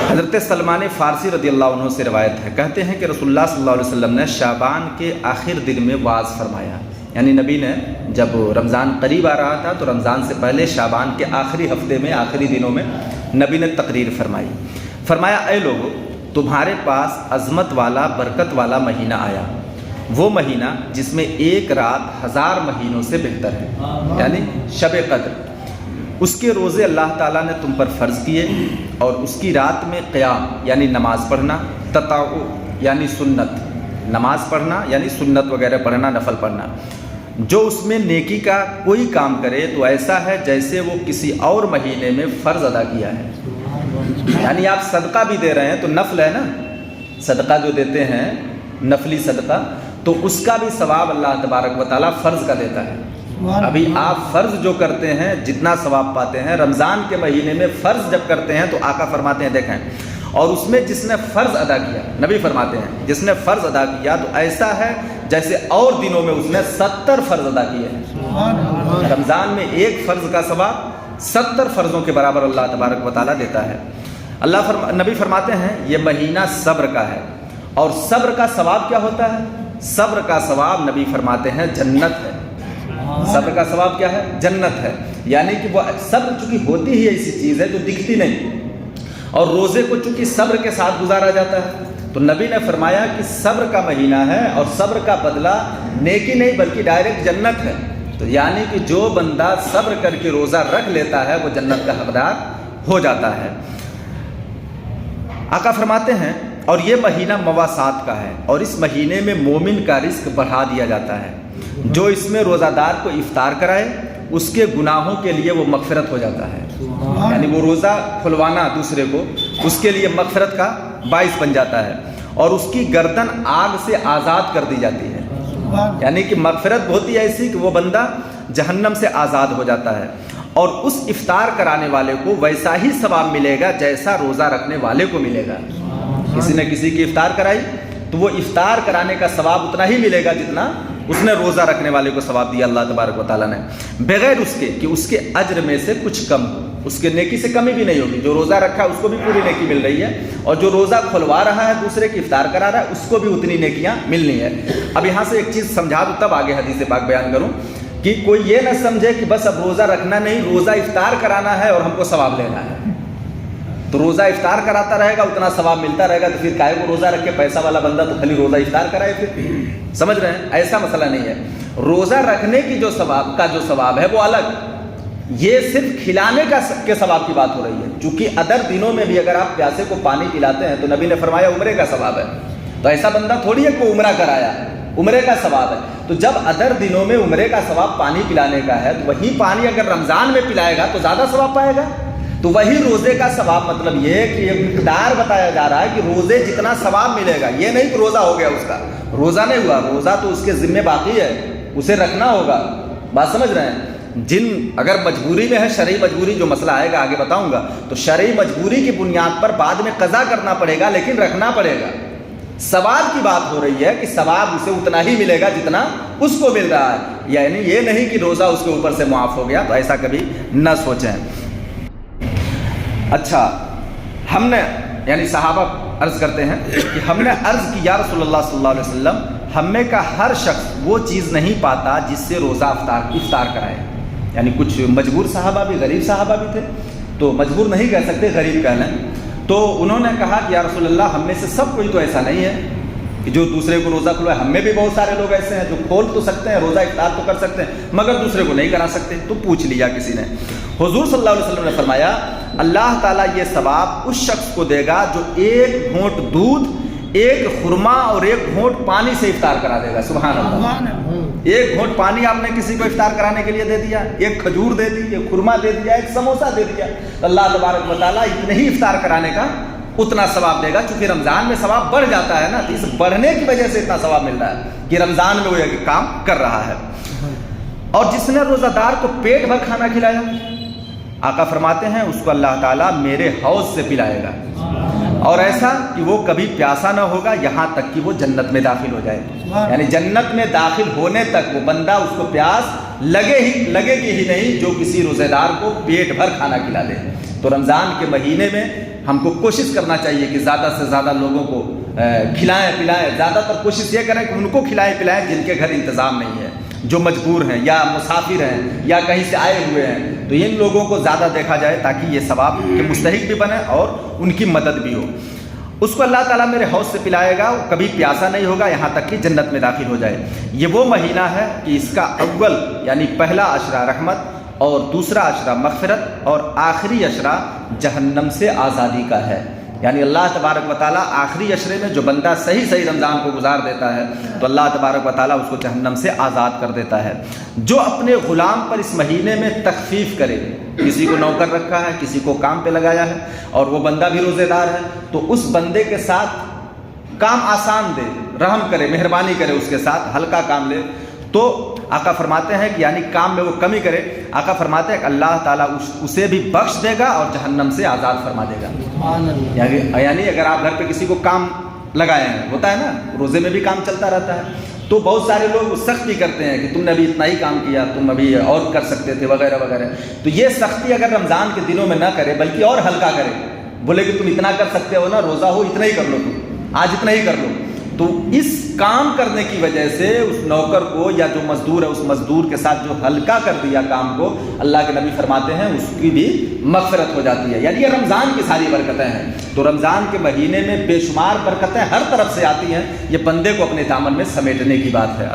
حضرت سلمان فارسی رضی اللہ عنہ سے روایت ہے، کہتے ہیں کہ رسول اللہ صلی اللہ علیہ وسلم نے شعبان کے آخر دن میں وعظ فرمایا، یعنی نبی نے جب رمضان قریب آ رہا تھا تو رمضان سے پہلے شعبان کے آخری ہفتے میں، آخری دنوں میں نبی نے تقریر فرمایا اے لوگو، تمہارے پاس عظمت والا برکت والا مہینہ آیا، وہ مہینہ جس میں ایک رات 1000 مہینوں سے بہتر ہے، یعنی شب قدر۔ اس کے روزے اللہ تعالیٰ نے تم پر فرض کیے، اور اس کی رات میں قیام یعنی نماز پڑھنا، تطوع یعنی سنت، نماز پڑھنا یعنی سنت وغیرہ پڑھنا، نفل پڑھنا۔ جو اس میں نیکی کا کوئی کام کرے تو ایسا ہے جیسے وہ کسی اور مہینے میں فرض ادا کیا ہے۔ یعنی آپ صدقہ بھی دے رہے ہیں تو نفل ہے نا، صدقہ جو دیتے ہیں نفلی صدقہ، تو اس کا بھی ثواب اللہ تبارک و تعالیٰ فرض کا دیتا ہے۔ ابھی آپ فرض جو کرتے ہیں جتنا ثواب پاتے ہیں، رمضان کے مہینے میں فرض جب کرتے ہیں تو آقا فرماتے ہیں دیکھیں، اور اس میں جس نے فرض ادا کیا، نبی فرماتے ہیں جس نے فرض ادا کیا تو ایسا ہے جیسے اور دنوں میں اس نے 70 فرض ادا کیے ہیں۔ رمضان میں ایک فرض کا ثواب 70 فرضوں کے برابر اللہ تبارک و تعالیٰ دیتا ہے۔ نبی فرماتے ہیں یہ مہینہ صبر کا ہے، اور صبر کا ثواب کیا ہوتا ہے؟ صبر کا ثواب نبی فرماتے ہیں جنت ہے۔ صبر کا ثواب کیا ہے؟ جنت ہے۔ یعنی کہ وہ صبر چونکہ ہوتی ہی ایسی چیز ہے جو دکھتی نہیں، اور روزے کو چونکہ صبر کے ساتھ گزارا جاتا ہے، تو نبی نے فرمایا کہ صبر کا مہینہ ہے، اور صبر کا بدلہ نیکی نہیں بلکہ ڈائریکٹ جنت ہے۔ تو یعنی کہ جو بندہ صبر کر کے روزہ رکھ لیتا ہے وہ جنت کا حقدار ہو جاتا ہے۔ آقا فرماتے ہیں اور یہ مہینہ مواسات کا ہے، اور اس مہینے میں مومن کا رزق بڑھا دیا جاتا ہے۔ جو اس میں روزہ دار کو افطار کرائے اس کے گناہوں کے لیے وہ مغفرت ہو جاتا ہے، یعنی وہ روزہ کھلوانا دوسرے کو اس کے لیے مغفرت کا باعث بن جاتا ہے، اور اس کی گردن آگ سے آزاد کر دی جاتی ہے۔ یعنی کہ مغفرت ہوتی ہے ایسی کہ وہ بندہ جہنم سے آزاد ہو جاتا ہے، اور اس افطار کرانے والے کو ویسا ہی ثواب ملے گا جیسا روزہ رکھنے والے کو ملے گا۔ کسی نے کسی کی افطار کرائی تو وہ افطار کرانے کا ثواب اتنا ہی ملے گا جتنا اس نے روزہ رکھنے والے کو ثواب دیا اللہ تبارک و تعالیٰ نے، بغیر اس کے کہ اس کے اجر میں سے کچھ کم، اس کے نیکی سے کمی بھی نہیں ہوگی۔ جو روزہ رکھا ہے اس کو بھی پوری نیکی مل رہی ہے، اور جو روزہ کھلوا رہا ہے دوسرے کی افطار کرا رہا ہے اس کو بھی اتنی نیکیاں ملنی ہے۔ اب یہاں سے ایک چیز سمجھا دوں تب آگے حدیث پاک بیان کروں، کہ کوئی یہ نہ سمجھے کہ بس اب روزہ رکھنا نہیں، روزہ افطار کرانا ہے اور ہم کو ثواب لینا ہے، تو روزہ افطار کراتا رہے گا اتنا ثواب ملتا رہے گا، تو پھر کائے کو روزہ رکھ کے پیسہ والا بندہ تو خالی روزہ افطار کرائے پھر؟ سمجھ رہے ہیں؟ ایسا مسئلہ نہیں ہے۔ روزہ رکھنے کی جو ثواب ہے وہ الگ، یہ صرف کھلانے کے ثواب کی بات ہو رہی ہے۔ چونکہ ادر دنوں میں بھی اگر آپ پیاسے کو پانی پلاتے ہیں تو نبی نے فرمایا عمرے کا ثواب ہے، تو ایسا بندہ تھوڑی ہے کہ عمرہ کرایا، عمرے کا ثواب ہے۔ تو جب ادر دنوں میں عمرے کا ثواب پانی پلانے کا ہے، تو وہی پانی اگر رمضان میں پلائے گا تو زیادہ ثواب پائے گا۔ تو وہی روزے کا ثواب، مطلب یہ ہے کہ یہ مقدار بتایا جا رہا ہے کہ روزے جتنا ثواب ملے گا، یہ نہیں کہ روزہ ہو گیا اس کا، روزہ نہیں ہوا، روزہ تو اس کے ذمہ باقی ہے، اسے رکھنا ہوگا۔ بات سمجھ رہے ہیں؟ اگر مجبوری میں ہے، شرعی مجبوری جو مسئلہ آئے گا آگے بتاؤں گا، تو شرعی مجبوری کی بنیاد پر بعد میں قضا کرنا پڑے گا، لیکن رکھنا پڑے گا۔ ثواب کی بات ہو رہی ہے کہ ثواب اسے اتنا ہی ملے گا جتنا اس کو مل رہا ہے، یعنی یہ نہیں کہ روزہ اس کے اوپر سے معاف ہو گیا، تو ایسا کبھی نہ سوچیں۔ اچھا، ہم نے یعنی صحابہ عرض کرتے ہیں کہ ہم نے عرض کی یا رسول اللہ صلی اللہ علیہ وسلم، ہم میں کا ہر شخص وہ چیز نہیں پاتا جس سے روزہ افطار کرائے، یعنی کچھ مجبور صحابہ بھی، غریب صحابہ بھی تھے، تو مجبور نہیں کہہ سکتے، غریب کہہ لیں۔ تو انہوں نے کہا کہ یا رسول اللہ ہم میں سے سب کوئی تو ایسا نہیں ہے کہ جو دوسرے کو روزہ کھلوائے، ہم میں بھی بہت سارے لوگ ایسے ہیں جو کھول تو سکتے ہیں، روزہ افطار تو کر سکتے ہیں، مگر دوسرے کو نہیں کرا سکتے۔ تو پوچھ لیا کسی نے، حضور صلی اللہ علیہ وسلم نے فرمایا اللہ تعالیٰ یہ ثواب اس شخص کو دے گا جو ایک گھونٹ دودھ، ایک خرما اور ایک گھونٹ پانی سے افطار کرا دے گا۔ سبحان اللہ! ایک گھونٹ پانی آپ نے کسی کو افطار کرانے کے لیے دے دیا، ایک کھجور دے دی، ایک خرما دے دیا، ایک سموسہ دے دیا، اللہ تبارک و تعالیٰ اتنے ہی افطار کرانے کا اتنا ثواب دے گا۔ چونکہ رمضان میں ثواب بڑھ جاتا ہے نا، تو اس بڑھنے کی وجہ سے اتنا ثواب مل رہا ہے کہ رمضان میں وہ یہ کام کر رہا ہے۔ اور جس نے روزہ دار کو پیٹ بھر کھانا کھلایا، آقا فرماتے ہیں اس کو اللہ تعالیٰ میرے حوض سے پلائے گا، اور ایسا کہ وہ کبھی پیاسا نہ ہوگا یہاں تک کہ وہ جنت میں داخل ہو جائے، یعنی جنت میں داخل ہونے تک وہ بندہ اس کو پیاس لگے گی ہی نہیں جو کسی روزے دار کو پیٹ بھر کھانا کھلا دے۔ تو رمضان کے مہینے میں ہم کو کوشش کرنا چاہیے کہ زیادہ سے زیادہ لوگوں کو کھلائیں پلائیں، زیادہ تر کوشش یہ کریں کہ ان کو کھلائیں پلائیں جن کے گھر انتظام نہیں ہے، جو مجبور ہیں یا مسافر ہیں یا کہیں سے آئے ہوئے ہیں، تو ان لوگوں کو زیادہ دیکھا جائے تاکہ یہ ثواب کے مستحق بھی بنے اور ان کی مدد بھی ہو۔ اس کو اللہ تعالیٰ میرے حوض سے پلائے گا، وہ کبھی پیاسا نہیں ہوگا یہاں تک کہ جنت میں داخل ہو جائے۔ یہ وہ مہینہ ہے کہ اس کا اول یعنی پہلا عشرہ رحمت اور دوسرا عشرہ مغفرت اور آخری عشرہ جہنم سے آزادی کا ہے۔ یعنی اللہ تبارک و تعالیٰ آخری عشرے میں جو بندہ صحیح رمضان کو گزار دیتا ہے تو اللہ تبارک و تعالیٰ اس کو جہنم سے آزاد کر دیتا ہے۔ جو اپنے غلام پر اس مہینے میں تخفیف کرے، کسی کو نوکر رکھا ہے، کسی کو کام پہ لگایا ہے اور وہ بندہ بھی روزے دار ہے، تو اس بندے کے ساتھ کام آسان دے، رحم کرے، مہربانی کرے، اس کے ساتھ ہلکا کام لے، تو آقا فرماتے ہیں کہ یعنی کام میں وہ کمی کرے، آقا فرماتے ہیں کہ اللہ تعالیٰ اسے بھی بخش دے گا اور جہنم سے آزاد فرما دے گا۔ یعنی اگر آپ گھر پہ کسی کو کام لگائے ہیں، ہوتا ہے نا روزے میں بھی کام چلتا رہتا ہے، تو بہت سارے لوگ سختی کرتے ہیں کہ تم نے ابھی اتنا ہی کام کیا، تم ابھی اور کر سکتے تھے وغیرہ وغیرہ۔ تو یہ سختی اگر رمضان کے دنوں میں نہ کرے بلکہ اور ہلکا کرے، بولے کہ تم اتنا کر سکتے ہو نا، روزہ ہو اتنا ہی کر لو، تم آج اتنا ہی کر لو، تو اس کام کرنے کی وجہ سے اس نوکر کو یا جو مزدور ہے اس مزدور کے ساتھ جو ہلکا کر دیا کام کو، اللہ کے نبی فرماتے ہیں اس کی بھی مغفرت ہو جاتی ہے۔ یعنی یہ رمضان کی ساری برکتیں ہیں۔ تو رمضان کے مہینے میں بے شمار برکتیں ہر طرف سے آتی ہیں، یہ بندے کو اپنے دامن میں سمیٹنے کی بات ہے۔